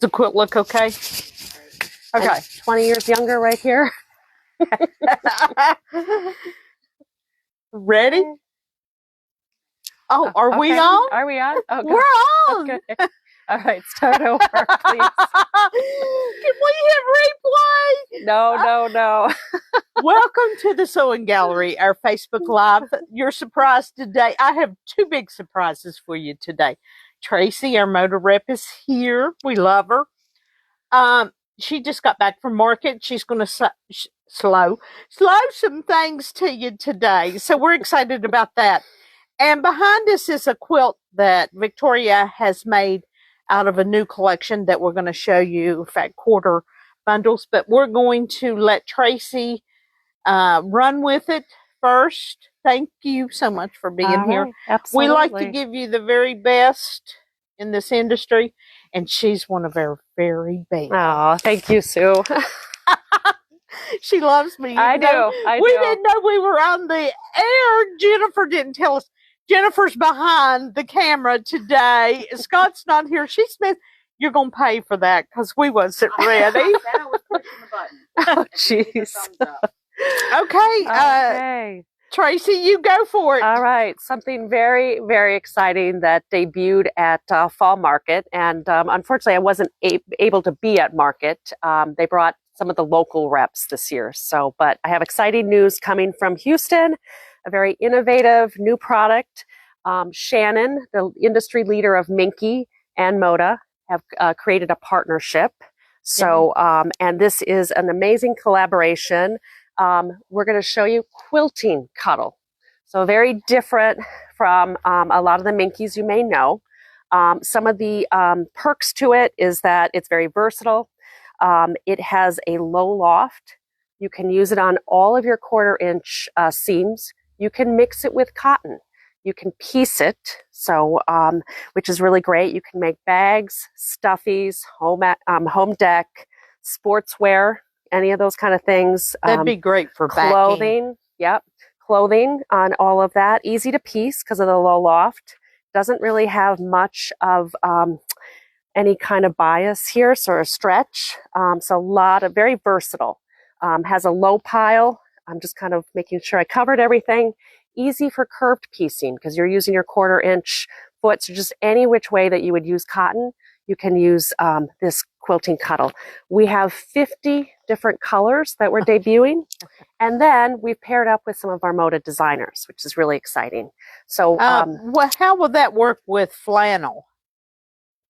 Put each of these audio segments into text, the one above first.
Does the quilt look okay? Okay. I'm 20 years younger right here. Ready? Oh, are we Okay. on? Are we on? Oh, We're on. Okay. All right, start over, please. Can we hit replay? No. Welcome to the Sewing Gallery, our Facebook Live. Your surprise today. I have two big surprises for you today. Tracy, our motor rep, is here. We love her. She just got back from market. She's going to slow some things to you today. So we're excited about that. And behind us is a quilt that Victoria has made out of a new collection that we're going to show you, fat quarter bundles. But we're going to let Tracy run with it first. Thank you so much for being here. Absolutely. We like to give you the very best in this industry, and she's one of our very best. Oh, thank you, Sue. She loves me. I do. We didn't know we were on the air. Jennifer didn't tell us. Jennifer's behind the camera today. Scott's not here. She said, "You're going to pay for that because we wasn't ready." Santa was pushing the button. Oh, jeez. Okay. Tracy, you go for it. All right. Something very, very exciting that debuted at Fall Market. And unfortunately, I wasn't able to be at Market. They brought some of the local reps this year. But I have exciting news coming from Houston, a very innovative new product. Shannon, the industry leader of Minky and Moda, have created a partnership. And this is an amazing collaboration. We're going to show you quilting cuddle. So very different from a lot of the Minkies you may know. Some of the perks to it is that it's very versatile. It has a low loft. You can use it on all of your 1/4 inch seams. You can mix it with cotton. You can piece it, which is really great. You can make bags, stuffies, home deck, sportswear, any of those kind of things. That'd be great for clothing. backing. Yep, clothing on all of that. Easy to piece because of the low loft. Doesn't really have much of any kind of bias here, sort of stretch. So a lot of very versatile. Has a low pile. I'm just kind of making sure I covered everything. Easy for curved piecing because you're using your 1/4 inch foot. So just any which way that you would use cotton, you can use this quilting cuddle. We have 50 different colors that we're debuting. And then we've paired up with some of our Moda designers, which is really exciting. So how will that work with flannel?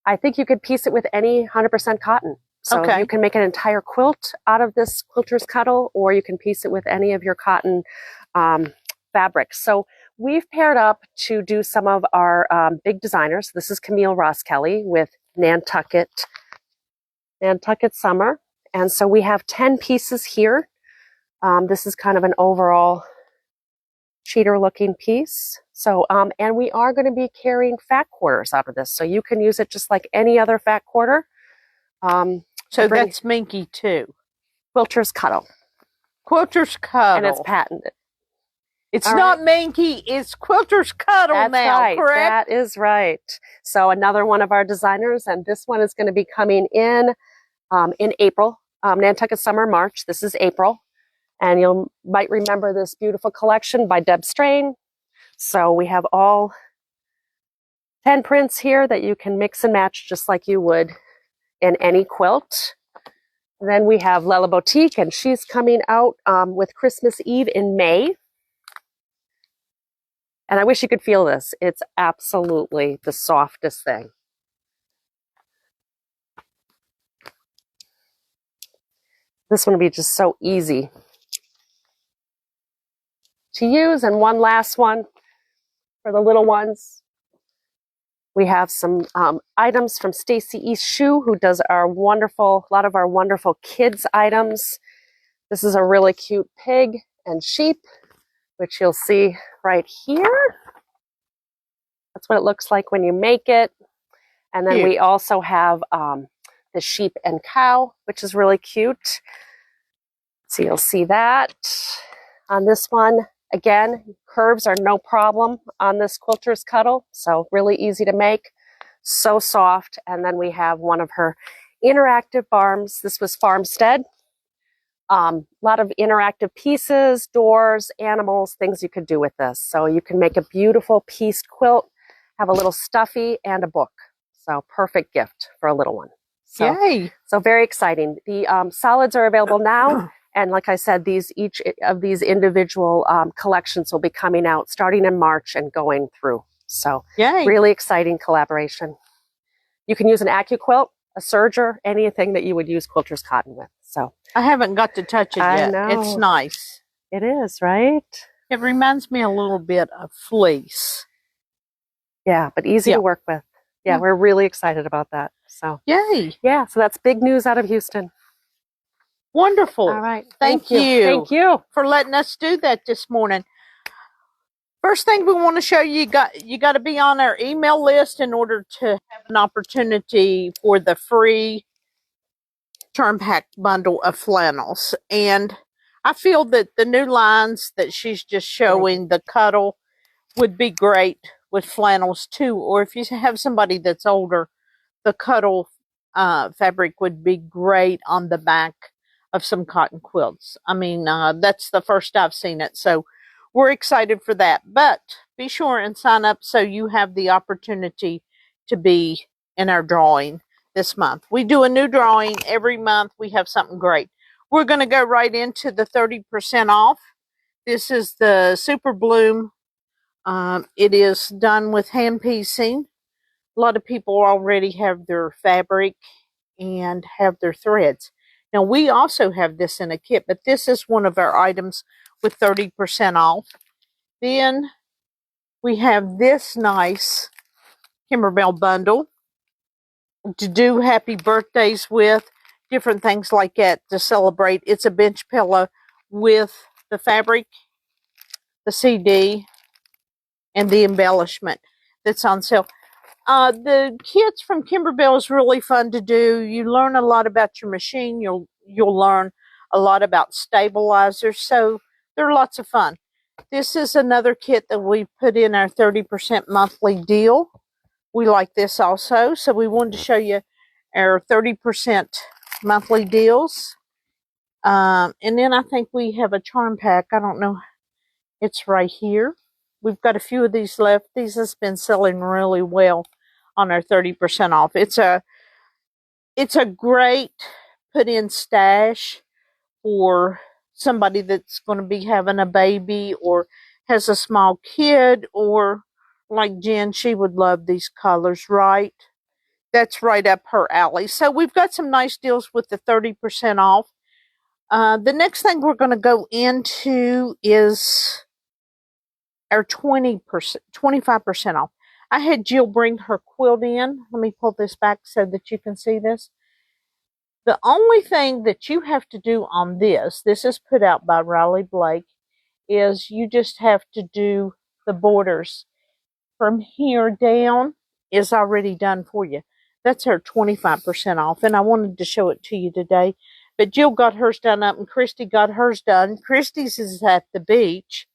I think you could piece it with any 100% cotton. So you can make an entire quilt out of this quilter's cuddle, or you can piece it with any of your cotton fabrics. So we've paired up to do some of our big designers. This is Camille Ross Kelly with Nantucket Summer. And so we have 10 pieces here. This is kind of an overall cheater looking piece. So, and we are going to be carrying fat quarters out of this. So you can use it just like any other fat quarter. So that's Minky too. Quilter's Cuddle. Quilter's Cuddle. And it's patented. It's not Minky, it's Quilter's Cuddle. That's now, right. Correct? That is right. So another one of our designers, and this one is going to be coming in April. Nantucket Summer, March. This is April. And you might remember this beautiful collection by Deb Strain. So we have all 10 prints here that you can mix and match just like you would in any quilt. And then we have Lella Boutique, and she's coming out with Christmas Eve in May. And I wish you could feel this. It's absolutely the softest thing. This one will be just so easy to use. And one last one for the little ones. We have some items from Stacy East Shoe, who does a lot of our wonderful kids items. This is a really cute pig and sheep, which you'll see right here. That's what it looks like when you make it. And then we also have the sheep and cow, which is really cute. So you'll see that on this one. Again, curves are no problem on this Quilter's Cuddle, so really easy to make, so soft. And then we have one of her interactive farms. This was Farmstead. A lot of interactive pieces, doors, animals, things you could do with this. So you can make a beautiful pieced quilt, have a little stuffy, and a book. So perfect gift for a little one. So, Yay! So very exciting. The solids are available now. And like I said, each of these individual collections will be coming out starting in March and going through. So Yay! Really exciting collaboration. You can use an AccuQuilt, a serger, anything that you would use quilter's cotton with. So I haven't got to touch it yet. know. It's nice. It is, right? It reminds me a little bit of fleece. Yeah, but easy Yeah. to work with. Yeah, we're really excited about that. So Yay! yeah, so that's big news out of Houston. Wonderful. All right. Thank you. Thank you for letting us do that this morning. First thing we want to show you, you got to be on our email list in order to have an opportunity for the free Charm Pack bundle of flannels. And I feel that the new lines that she's just showing, the Cuddle, would be great with flannels too. Or if you have somebody that's older, the Cuddle fabric would be great on the back of some cotton quilts. I mean, that's the first I've seen it. So we're excited for that. But be sure and sign up so you have the opportunity to be in our drawing this month. We do a new drawing every month. We have something great. We're going to go right into the 30% off. This is the Super Bloom. It is done with hand piecing. A lot of people already have their fabric and have their threads. Now, we also have this in a kit, but this is one of our items with 30% off. Then we have this nice Kimberbell bundle to do happy birthdays with, different things like that to celebrate. It's a bench pillow with the fabric, the CD, and the embellishment that's on sale. The kits from Kimberbell is really fun to do. You learn a lot about your machine. You'll learn a lot about stabilizers. So they're lots of fun. This is another kit that we put in our 30% monthly deal. We like this also. So we wanted to show you our 30% monthly deals. And then I think we have a charm pack. I don't know. It's right here. We've got a few of these left. These has been selling really well on our 30% off. It's a great put-in stash for somebody that's going to be having a baby or has a small kid, or like Jen, she would love these colors, right? That's right up her alley. So we've got some nice deals with the 30% off. The next thing we're going to go into is our 25% off. I had Jill bring her quilt in. Let me pull this back so that you can see this. The only thing that you have to do on this is put out by Riley Blake, is you just have to do the borders. From here down is already done for you. That's her 25% off, and I wanted to show it to you today. But Jill got hers done up, and Christy got hers done. Christy's is at the beach.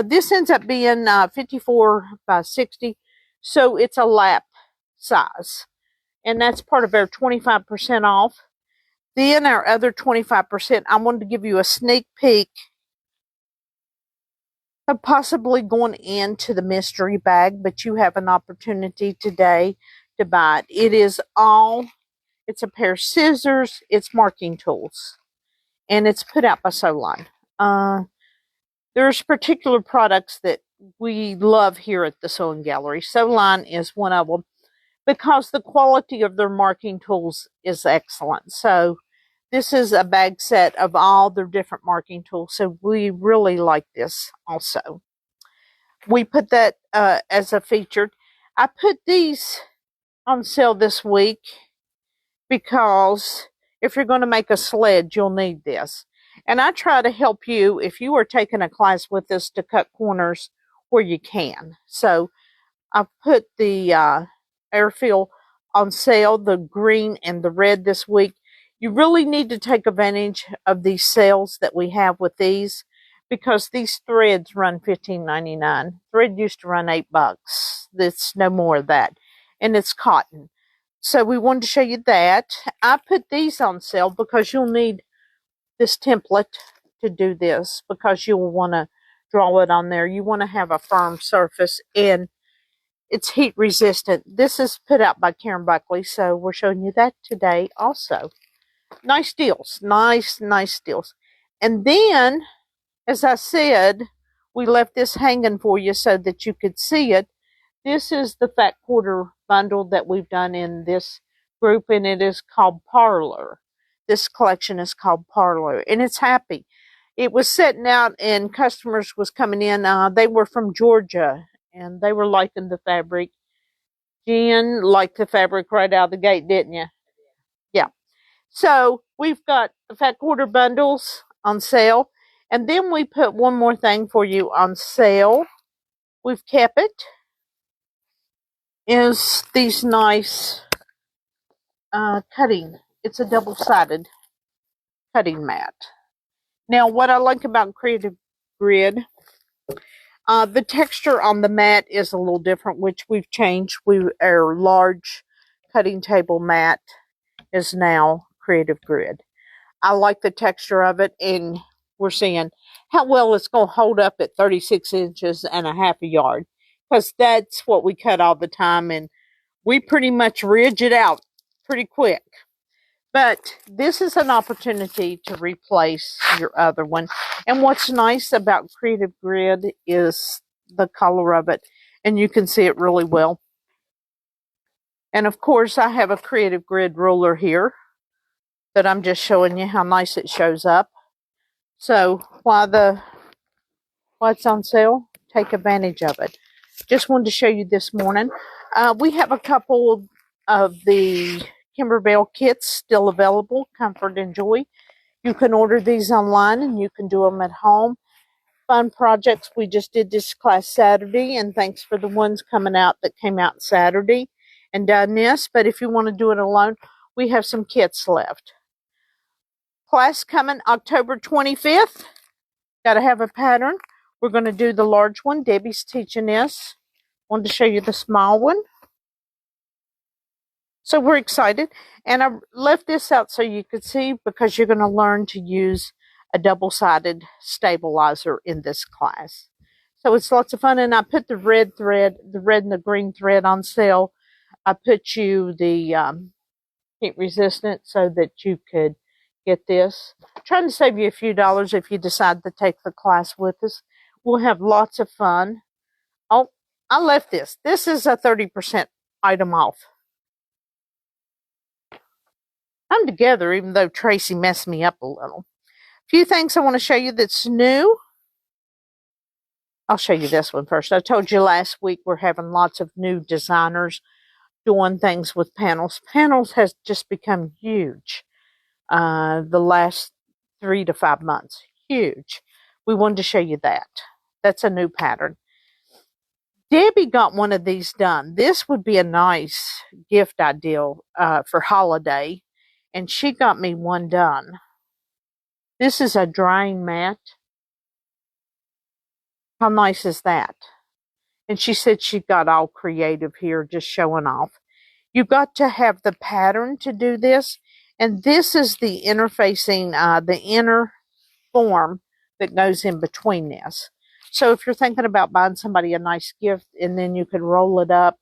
This ends up being 54 by 60, so it's a lap size. And that's part of our 25% off. Then our other 25%, I wanted to give you a sneak peek of possibly going into the mystery bag, but you have an opportunity today to buy it. It's a pair of scissors, it's marking tools, and it's put out by Soline. There's particular products that we love here at the Sewing Gallery. Soline is one of them because the quality of their marking tools is excellent. So this is a bag set of all their different marking tools. So we really like this also. We put that as a featured. I put these on sale this week because if you're going to make a sled, you'll need this. And I try to help you if you are taking a class with us to cut corners where you can. So I've put the airfield on sale, the green and the red this week. You really need to take advantage of these sales that we have with these, because these threads run $15.99. Thread used to run $8. It's no more of that. And it's cotton. So we wanted to show you that. I put these on sale because you'll need this template to do this, because you'll want to draw it on there. You want to have a firm surface, and it's heat resistant. This is put out by Karen Buckley, so we're showing you that today also. Nice deals. Nice deals. And then, as I said, we left this hanging for you so that you could see it. This is the Fat Quarter bundle that we've done in this group, and it is called Parlor. This collection is called Parlor, and it's happy. It was setting out, and customers was coming in. They were from Georgia, and they were liking the fabric. Jen liked the fabric right out of the gate, didn't you? Yeah. So we've got the Fat Quarter bundles on sale, and then we put one more thing for you on sale. We've kept it. Is these nice cutting. It's a double-sided cutting mat. Now, what I like about Creative Grid, the texture on the mat is a little different, which we've changed. Our large cutting table mat is now Creative Grid. I like the texture of it, and we're seeing how well it's going to hold up at 36 inches and a half a yard, because that's what we cut all the time, and we pretty much ridge it out pretty quick. But this is an opportunity to replace your other one. And what's nice about Creative Grid is the color of it, and you can see it really well. And of course, I have a Creative Grid ruler here that I'm just showing you how nice it shows up. So while it's on sale, take advantage of it. Just wanted to show you this morning. We have a couple of the Kimberbell kits still available, Comfort and Joy. You can order these online, and you can do them at home. Fun projects. We just did this class Saturday, and thanks for the ones coming out that came out Saturday and done this. But if you want to do it alone, we have some kits left. Class coming October 25th. Got to have a pattern. We're going to do the large one. Debbie's teaching this. Wanted to show you the small one. So we're excited. And I left this out so you could see, because you're going to learn to use a double-sided stabilizer in this class. So it's lots of fun. And I put the red and the green thread on sale. I put you the heat resistant so that you could get this. I'm trying to save you a few dollars if you decide to take the class with us. We'll have lots of fun. Oh, I left this. This is a 30% item off. I'm together, even though Tracy messed me up a little. A few things I want to show you that's new. I'll show you this one first. I told you last week we're having lots of new designers doing things with panels. Panels has just become huge the last 3 to 5 months. Huge. We wanted to show you that. That's a new pattern. Debbie got one of these done. This would be a nice gift idea for holiday. And she got me one done. This is a drying mat. How nice is that? And she said she got all creative here, just showing off. You got to have the pattern to do this. And this is the interfacing, the inner form that goes in between this. So if you're thinking about buying somebody a nice gift, and then you can roll it up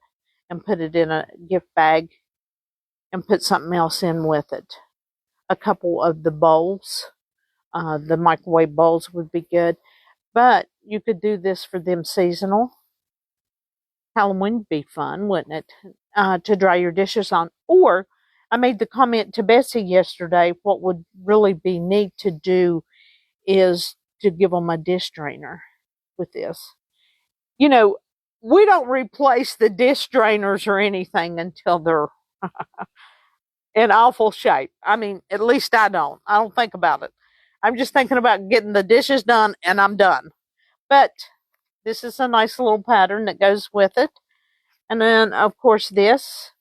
and put it in a gift bag and put something else in with it. A couple of the bowls, the microwave bowls would be good. But you could do this for them seasonal. Halloween would be fun, wouldn't it? To dry your dishes on. Or I made the comment to Betsy yesterday, what would really be neat to do is to give them a dish drainer with this. You know, we don't replace the dish drainers or anything until they're in awful shape. I mean, at least I don't. I don't think about it. I'm just thinking about getting the dishes done, and I'm done. But this is a nice little pattern that goes with it. And then, of course, this.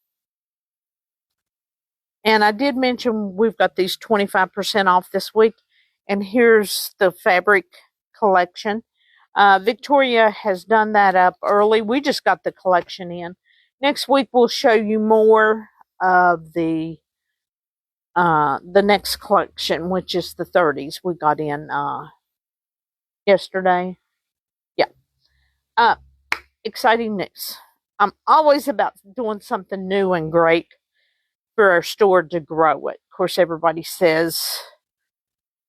And I did mention we've got these 25% off this week. And here's the fabric collection. Victoria has done that up early. We just got the collection in. Next week, we'll show you more of the next collection, which is the 30s. We got in yesterday. Yeah. Exciting news. I'm always about doing something new and great for our store to grow it. Of course, everybody says,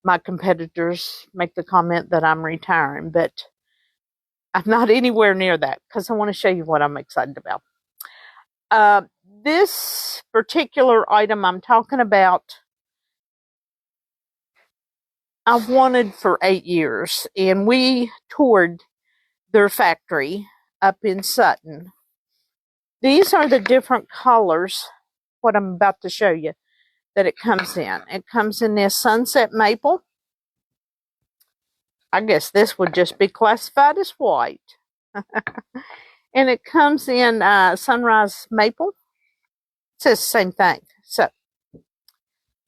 my competitors make the comment that I'm retiring, but I'm not anywhere near that because I want to show you what I'm excited about. This particular item I'm talking about, I've wanted for 8 years, and we toured their factory up in Sutton. These are the different colors, what I'm about to show you, that it comes in. It comes in this sunset maple. I guess this would just be classified as white. And it comes in sunrise maple. It says the same thing. So,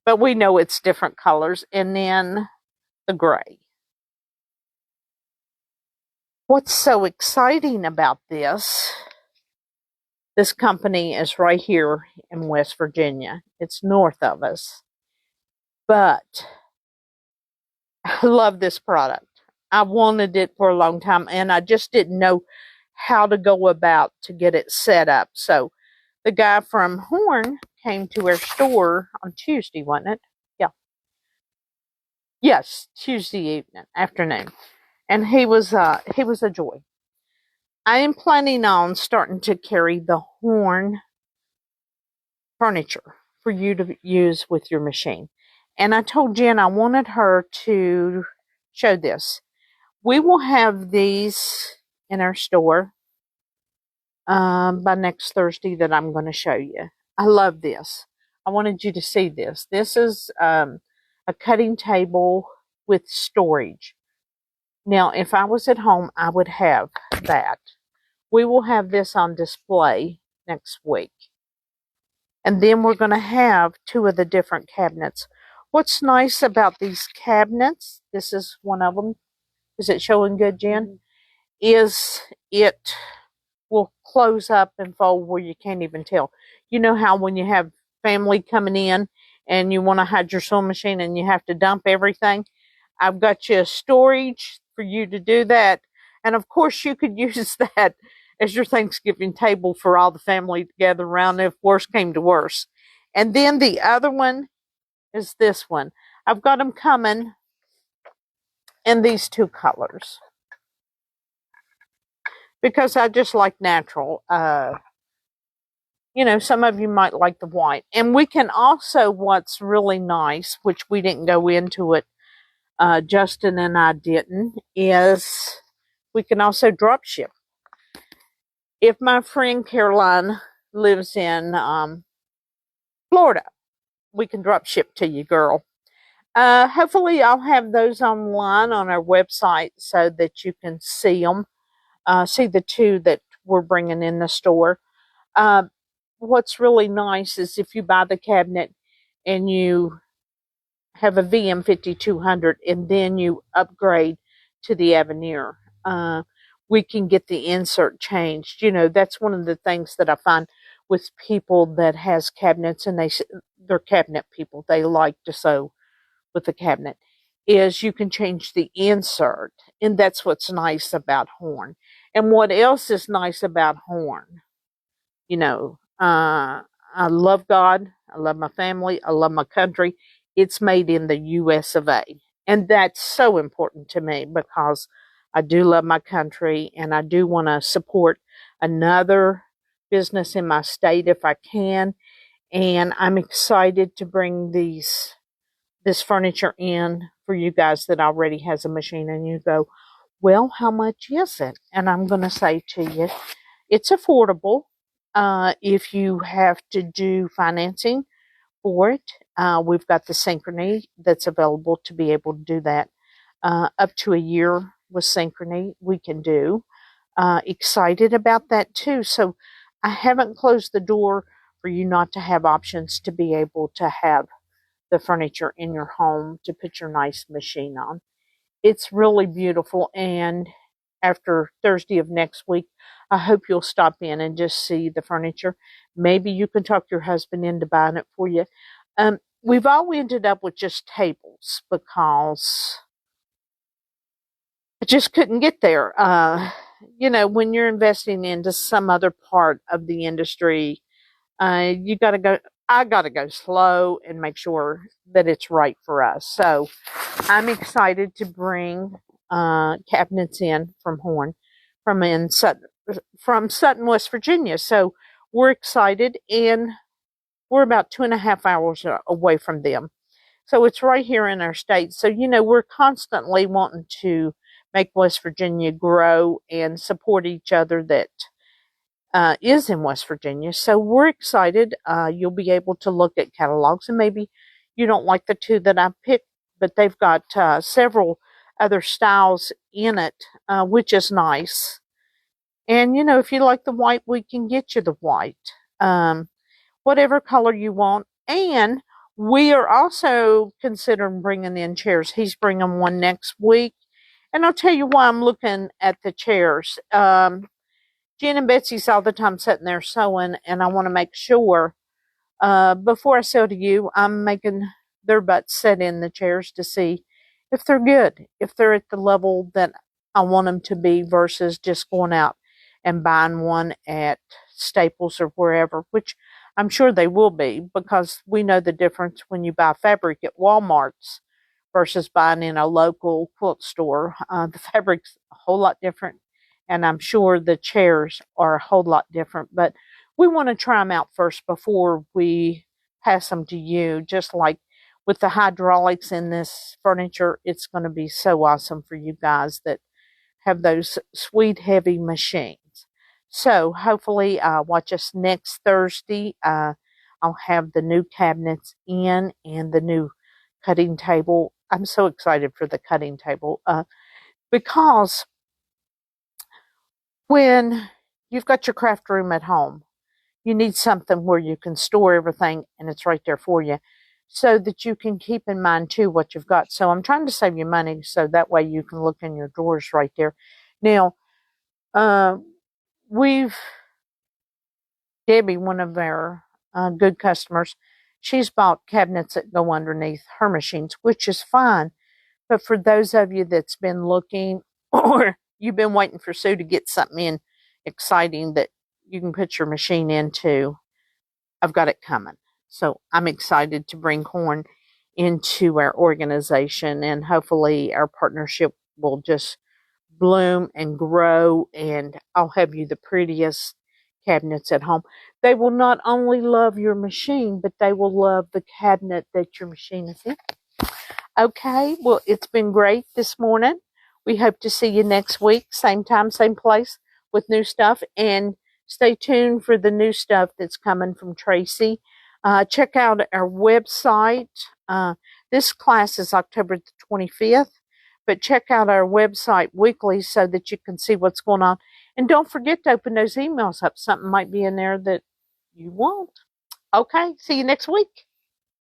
but we know it's different colors. And then the gray. What's so exciting about this company is right here in West Virginia. It's north of us. But I love this product. I wanted it for a long time, and I just didn't know how to go about to get it set up. So the guy from Horn came to our store on Tuesday, wasn't it? Yeah. Yes, Tuesday afternoon. And he was a joy. I am planning on starting to carry the Horn furniture for you to use with your machine. And I told Jen I wanted her to show this. We will have these in our store by next Thursday that I'm going to show you. I love this. I wanted you to see this. This is a cutting table with storage. Now, if I was at home, I would have that. We will have this on display next week. And then we're going to have 2 of the different cabinets. What's nice about these cabinets, this is one of them. Is it showing good, Jen? Mm-hmm. Is it will close up and fold where you can't even tell. You know how when you have family coming in and you want to hide your sewing machine and you have to dump everything? I've got you a storage for you to do that. And of course you could use that as your Thanksgiving table for all the family to gather around if worse came to worse. And then the other one is this one. I've got them coming in these 2 colors because I just like natural. You know, some of you might like the white. And we can also, what's really nice, which we didn't go into it, Justin and I didn't, is we can also drop ship. If my friend Caroline lives in Florida, we can drop ship to you, girl. Hopefully I'll have those online on our website so that you can see them. See the 2 that we're bringing in the store. What's really nice is if you buy the cabinet and you have a VM 5200 and then you upgrade to the Avenir, we can get the insert changed. You know, that's one of the things that I find with people that has cabinets and they're cabinet people. They like to sew with the cabinet is you can change the insert. And that's what's nice about Horn. And what else is nice about Horn? You know, I love God. I love my family. I love my country. It's made in the U.S. of A. And that's so important to me because I do love my country and I do want to support another business in my state if I can. And I'm excited to bring this furniture in for you guys that already has a machine. And you go, well, how much is it? And I'm going to say to you, it's affordable. If you have to do financing for it, we've got the Synchrony that's available to be able to do that. Up to a year with Synchrony, we can do. Excited about that too. So I haven't closed the door for you not to have options to be able to have the furniture in your home to put your nice machine on. It's really beautiful, and after Thursday of next week. I hope you'll stop in and just see the furniture. Maybe you can talk your husband into buying it for you. We've all ended up with just tables because I just couldn't get there. When you're investing into some other part of the industry, you got to go. I got to go slow and make sure that it's right for us. So I'm excited to bring cabinets in from Horn, from Sutton, West Virginia. So we're excited, and we're about 2.5 hours away from them. So it's right here in our state. So, we're constantly wanting to make West Virginia grow and support each other that is in West Virginia. So we're excited. You'll be able to look at catalogs, and maybe you don't like the two that I picked, but they've got several other styles in it, which is nice. And, if you like the white, we can get you the white. Whatever color you want. And we are also considering bringing in chairs. He's bringing one next week. And I'll tell you why I'm looking at the chairs. Jen and Betsy's all the time sitting there sewing, and I want to make sure before I sew to you, I'm making their butts sit in the chairs to see if they're good, if they're at the level that I want them to be versus just going out and buying one at Staples or wherever, which I'm sure they will be, because we know the difference when you buy fabric at Walmart's versus buying in a local quilt store. The fabric's a whole lot different, and I'm sure the chairs are a whole lot different, but we want to try them out first before we pass them to you. Just like with the hydraulics in this furniture, it's going to be so awesome for you guys that have those sweet heavy machines. So hopefully watch us next Thursday. I'll have the new cabinets in and the new cutting table. I'm so excited for the cutting table because when you've got your craft room at home, you need something where you can store everything and it's right there for you, so that you can keep in mind too what you've got. So I'm trying to save you money so that way you can look in your drawers right there. Now, Debbie, one of our good customers, she's bought cabinets that go underneath her machines, which is fine. But for those of you that's been looking, or you've been waiting for Sue to get something in exciting that you can put your machine into, I've got it coming. So I'm excited to bring Horn into our organization, and hopefully our partnership will just bloom and grow, and I'll have you the prettiest cabinets at home. They will not only love your machine, but they will love the cabinet that your machine is in. Okay, well, it's been great this morning. We hope to see you next week, same time, same place, with new stuff. And stay tuned for the new stuff that's coming from Tracy. Check out our website. This class is October the 25th, but check out our website weekly so that you can see what's going on. And don't forget to open those emails up. Something might be in there that you want. Okay, see you next week.